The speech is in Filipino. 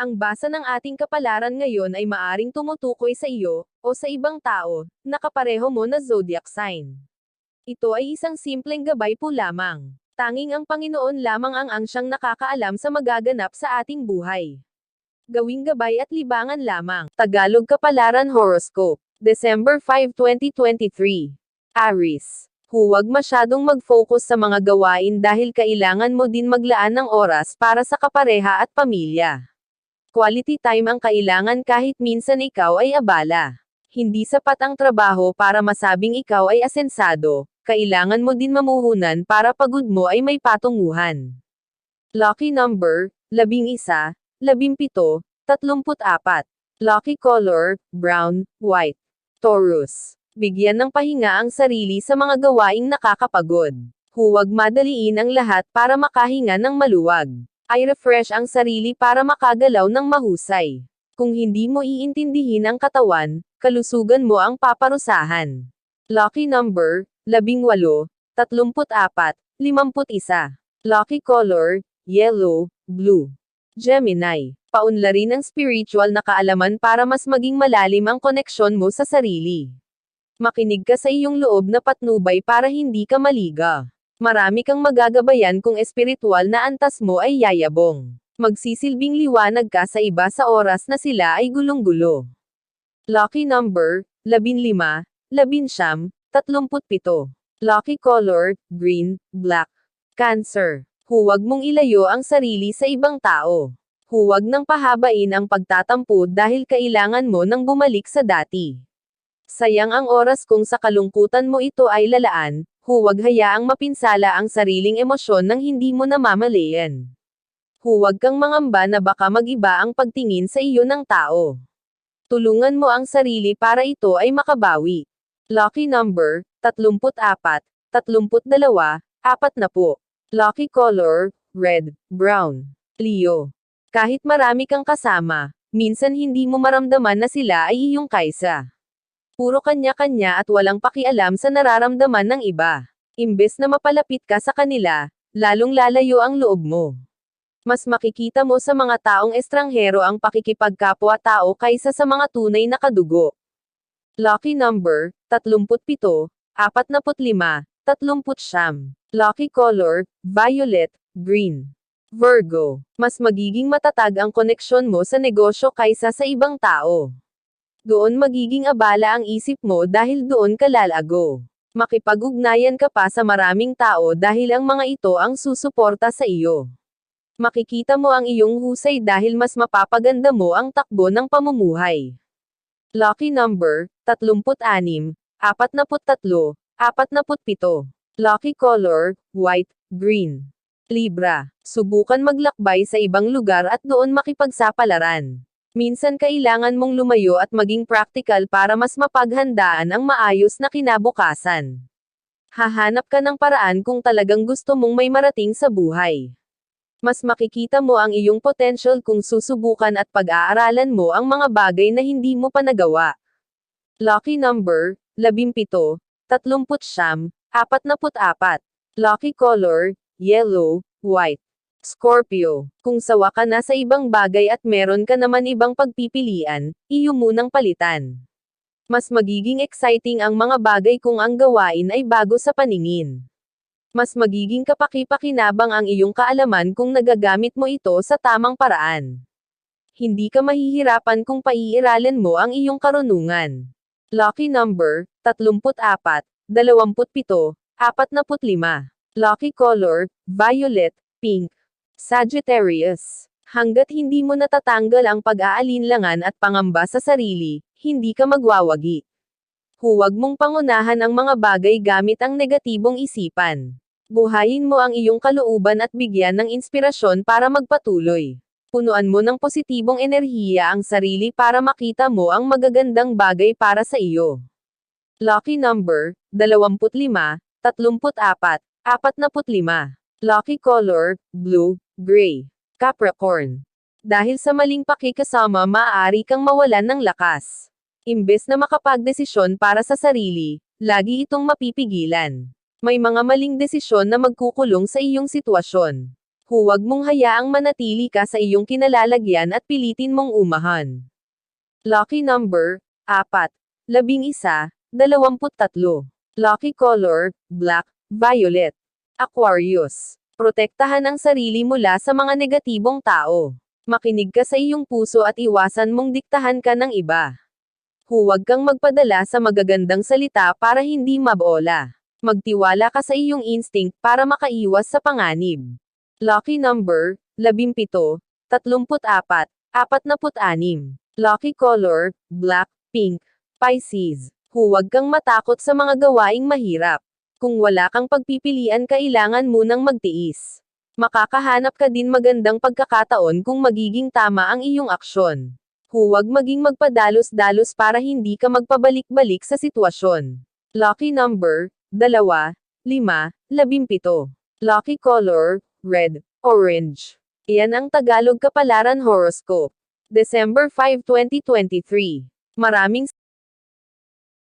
Ang basa ng ating kapalaran ngayon ay maaring tumutukoy sa iyo, o sa ibang tao, na kapareho mo na zodiac sign. Ito ay isang simpleng gabay po lamang. Tanging ang Panginoon lamang ang siyang nakakaalam sa magaganap sa ating buhay. Gawing gabay at libangan lamang. Tagalog Kapalaran Horoscope, December 5, 2023. Aries. Huwag masyadong mag-focus sa mga gawain dahil kailangan mo din maglaan ng oras para sa kapareha at pamilya. Quality time ang kailangan kahit minsan ikaw ay abala. Hindi sapat ang trabaho para masabing ikaw ay asensado, kailangan mo din mamuhunan para pagod mo ay may patunguhan. Lucky number, 11, 17, 34. Lucky color, brown, white. Taurus. Bigyan ng pahinga ang sarili sa mga gawaing nakakapagod. Huwag madaliin ang lahat para makahinga ng maluwag. I-refresh ang sarili para makagalaw ng mahusay. Kung hindi mo iintindihin ang katawan, kalusugan mo ang paparusahan. Lucky number, 18, 34, 51. Lucky color, yellow, blue. Gemini. Paunlarin ang spiritual na kaalaman para mas maging malalim ang koneksyon mo sa sarili. Makinig ka sa iyong loob na patnubay para hindi ka maliga. Marami kang magagabayan kung espiritual na antas mo ay yayabong. Magsisilbing liwanag ka sa iba sa oras na sila ay gulong-gulo. Lucky number, 15, 19, 37. Lucky color, green, black. Cancer. Huwag mong ilayo ang sarili sa ibang tao. Huwag nang pahabain ang pagtatampo dahil kailangan mo nang bumalik sa dati. Sayang ang oras kung sa kalungkutan mo ito ay lalaan. Huwag hayaang mapinsala ang sariling emosyon nang hindi mo namamalayan. Huwag kang mangamba na baka mag-iba ang pagtingin sa iyo ng tao. Tulungan mo ang sarili para ito ay makabawi. Lucky number, 34, 32, 40. Lucky color, red, brown. Leo. Kahit marami kang kasama, minsan hindi mo maramdaman na sila ay iyong kaysa. Puro kanya-kanya at walang pakialam sa nararamdaman ng iba. Imbes na mapalapit ka sa kanila, lalong lalayo ang loob mo. Mas makikita mo sa mga taong estranghero ang pakikipagkapwa-tao kaysa sa mga tunay na kadugo. Lucky number, 37, 45, 30. Lucky color, violet, green. Virgo. Mas magiging matatag ang koneksyon mo sa negosyo kaysa sa ibang tao. Doon magiging abala ang isip mo dahil doon ka lalago. Makipag-ugnayan ka pa sa maraming tao dahil ang mga ito ang susuporta sa iyo. Makikita mo ang iyong husay dahil mas mapapaganda mo ang takbo ng pamumuhay. Lucky number, 36, 43, 47. Lucky color, white, green. Libra. Subukan maglakbay sa ibang lugar at doon makipagsapalaran. Minsan kailangan mong lumayo at maging practical para mas mapaghandaan ang maayos na kinabukasan. Hahanap ka ng paraan kung talagang gusto mong may marating sa buhay. Mas makikita mo ang iyong potential kung susubukan at pag-aaralan mo ang mga bagay na hindi mo pa nagawa. Lucky number, 17, 39, 44. Lucky color, yellow, white. Scorpio. Kung sawa ka na sa ibang bagay at meron ka naman ibang pagpipilian, iyo munang palitan. Mas magiging exciting ang mga bagay kung ang gawain ay bago sa paningin. Mas magiging kapaki-pakinabang ang iyong kaalaman kung nagagamit mo ito sa tamang paraan. Hindi ka mahihirapan kung paiiralin mo ang iyong karunungan. Lucky number, 34, 27, 45. Lucky color, violet, pink. Sagittarius. Hanggat hindi mo natatanggal ang pag-aalinlangan at pangamba sa sarili, hindi ka magwawagi. Huwag mong pangunahan ang mga bagay gamit ang negatibong isipan. Buhayin mo ang iyong kalooban at bigyan ng inspirasyon para magpatuloy. Punuan mo ng positibong enerhiya ang sarili para makita mo ang magagandang bagay para sa iyo. Lucky number, 25, 34, 45. Lucky color, blue, gray. Capricorn. Dahil sa maling pakikasama maaari kang mawalan ng lakas. Imbes na makapagdesisyon para sa sarili, lagi itong mapipigilan. May mga maling desisyon na magkukulong sa iyong sitwasyon. Huwag mong hayaang manatili ka sa iyong kinalalagyan at pilitin mong umahan. Lucky number, 4, 11, 23. Lucky color, black, violet. Aquarius. Protektahan ang sarili mula sa mga negatibong tao. Makinig ka sa iyong puso at iwasan mong diktahan ka ng iba. Huwag kang magpadala sa magagandang salita para hindi mabola. Magtiwala ka sa iyong instinct para makaiwas sa panganib. Lucky number, 17, 34, 46. Lucky color, black, pink. Pisces. Huwag kang matakot sa mga gawaing mahirap. Kung wala kang pagpipilian, kailangan munang magtiis. Makakahanap ka din magandang pagkakataon kung magiging tama ang iyong aksyon. Huwag maging magpadalos-dalos para hindi ka magpabalik-balik sa sitwasyon. Lucky number, 2, 5, 17. Lucky color, red, orange. Iyan ang Tagalog Kapalaran Horoscope. December 5, 2023. Maraming